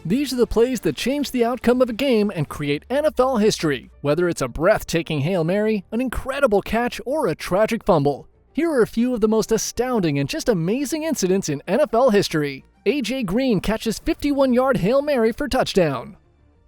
These are the plays that change the outcome of a game and create NFL history, whether it's a breathtaking Hail Mary, an incredible catch, or a tragic fumble. Here are a few of the most astounding and just amazing incidents in NFL history. A.J. Green catches 51-yard Hail Mary for touchdown.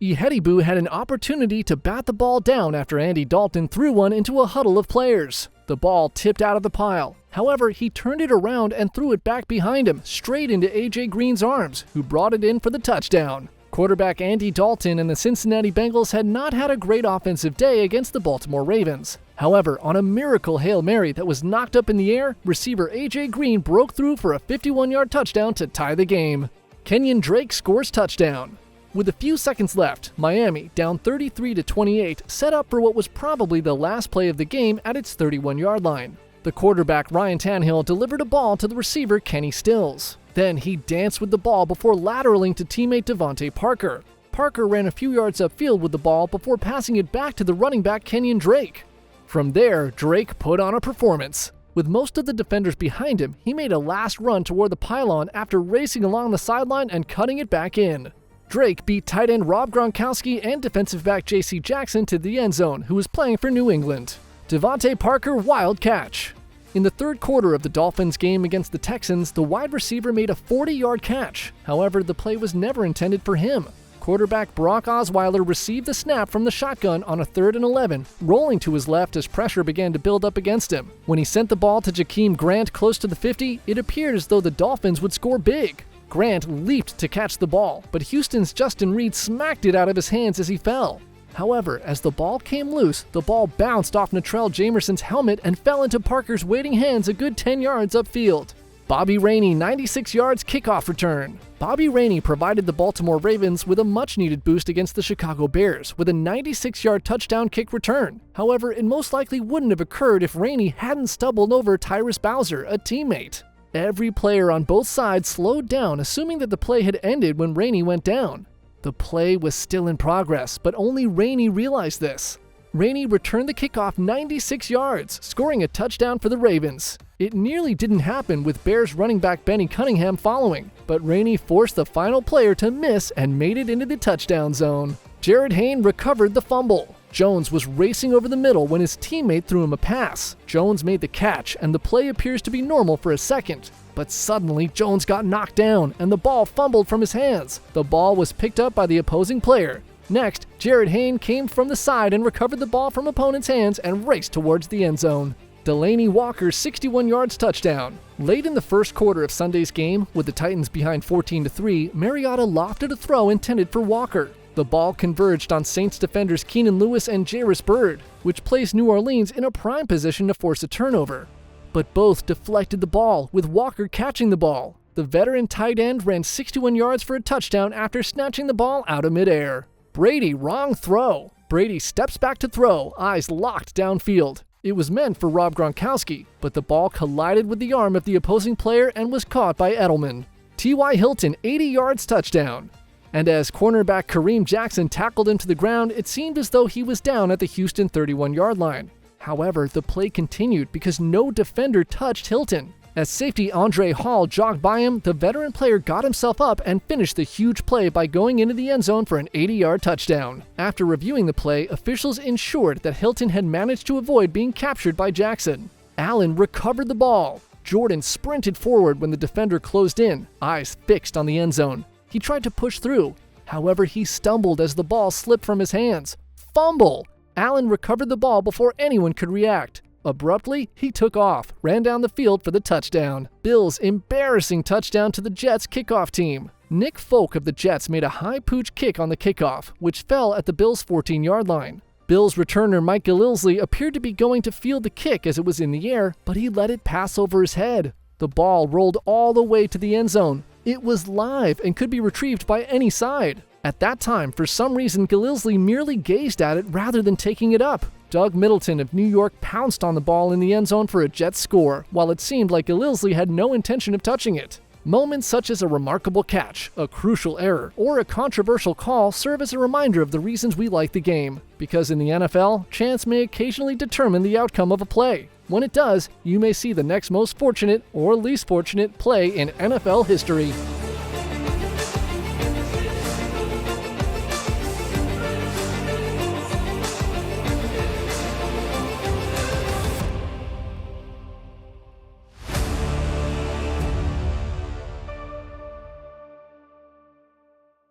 Ihedibu had an opportunity to bat the ball down after Andy Dalton threw one into a huddle of players. The ball tipped out of the pile. However, he turned it around and threw it back behind him, straight into A.J. Green's arms, who brought it in for the touchdown. Quarterback Andy Dalton and the Cincinnati Bengals had not had a great offensive day against the Baltimore Ravens. However, on a miracle Hail Mary that was knocked up in the air, receiver A.J. Green broke through for a 51-yard touchdown to tie the game. Kenyon Drake scores touchdown. With a few seconds left, Miami, down 33-28, set up for what was probably the last play of the game at its 31-yard line. The quarterback Ryan Tannehill delivered a ball to the receiver Kenny Stills. Then he danced with the ball before lateraling to teammate Devontae Parker. Parker ran a few yards upfield with the ball before passing it back to the running back Kenyon Drake. From there, Drake put on a performance. With most of the defenders behind him, he made a last run toward the pylon after racing along the sideline and cutting it back in. Drake beat tight end Rob Gronkowski and defensive back J.C. Jackson to the end zone, who was playing for New England. Devontae Parker wild catch. In the third quarter of the Dolphins game against the Texans, the wide receiver made a 40-yard catch. However, the play was never intended for him. Quarterback Brock Osweiler received the snap from the shotgun on a 3rd and 11, rolling to his left as pressure began to build up against him. When he sent the ball to Jakeem Grant close to the 50, it appeared as though the Dolphins would score big. Grant leaped to catch the ball, but Houston's Justin Reed smacked it out of his hands as he fell. However, as the ball came loose, the ball bounced off Natrell Jamerson's helmet and fell into Parker's waiting hands a good 10 yards upfield. Bobby Rainey 96 yards kickoff return. Bobby Rainey provided the Baltimore Ravens with a much-needed boost against the Chicago Bears with a 96-yard touchdown kick return. However, it most likely wouldn't have occurred if Rainey hadn't stumbled over Tyrus Bowser, a teammate. Every player on both sides slowed down, assuming that the play had ended when Rainey went down. The play was still in progress, but only Rainey realized this. Rainey returned the kickoff 96 yards, scoring a touchdown for the Ravens. It nearly didn't happen with Bears running back Benny Cunningham following, but Rainey forced the final player to miss and made it into the touchdown zone. Jared Hayne recovered the fumble. Jones was racing over the middle when his teammate threw him a pass. Jones made the catch, and the play appears to be normal for a second. But suddenly, Jones got knocked down, and the ball fumbled from his hands. The ball was picked up by the opposing player. Next, Jared Hayne came from the side and recovered the ball from opponent's hands and raced towards the end zone. Delaney Walker 61 yards touchdown. Late in the first quarter of Sunday's game, with the Titans behind 14-3, Mariota lofted a throw intended for Walker. The ball converged on Saints defenders Keenan Lewis and Jairus Byrd, which placed New Orleans in a prime position to force a turnover. But both deflected the ball, with Walker catching the ball. The veteran tight end ran 61 yards for a touchdown after snatching the ball out of midair. Brady wrong throw. Brady steps back to throw, eyes locked downfield. It was meant for Rob Gronkowski, but the ball collided with the arm of the opposing player and was caught by Edelman. T.Y. Hilton 80 yards touchdown. And as cornerback Kareem Jackson tackled him to the ground, it seemed as though he was down at the Houston 31-yard line. However, the play continued because no defender touched Hilton. As safety Andre Hall jogged by him, the veteran player got himself up and finished the huge play by going into the end zone for an 80-yard touchdown. After reviewing the play, officials ensured that Hilton had managed to avoid being captured by Jackson. Allen recovered the ball. Jordan sprinted forward when the defender closed in, eyes fixed on the end zone. He tried to push through. However, he stumbled as the ball slipped from his hands. Fumble! Allen recovered the ball before anyone could react. Abruptly, he took off, ran down the field for the touchdown. Bills' embarrassing touchdown to the Jets kickoff team. Nick Folk of the Jets made a high pooch kick on the kickoff, which fell at the Bills' 14-yard line. Bills returner Mike Gillilsley appeared to be going to field the kick as it was in the air, but he let it pass over his head. The ball rolled all the way to the end zone. It was live and could be retrieved by any side. At that time, for some reason, Gillilsley merely gazed at it rather than taking it up. Doug Middleton of New York pounced on the ball in the end zone for a Jets score, while it seemed like Gillilsley had no intention of touching it. Moments such as a remarkable catch, a crucial error, or a controversial call serve as a reminder of the reasons we like the game. Because in the NFL, chance may occasionally determine the outcome of a play. When it does, you may see the next most fortunate or least fortunate play in NFL history.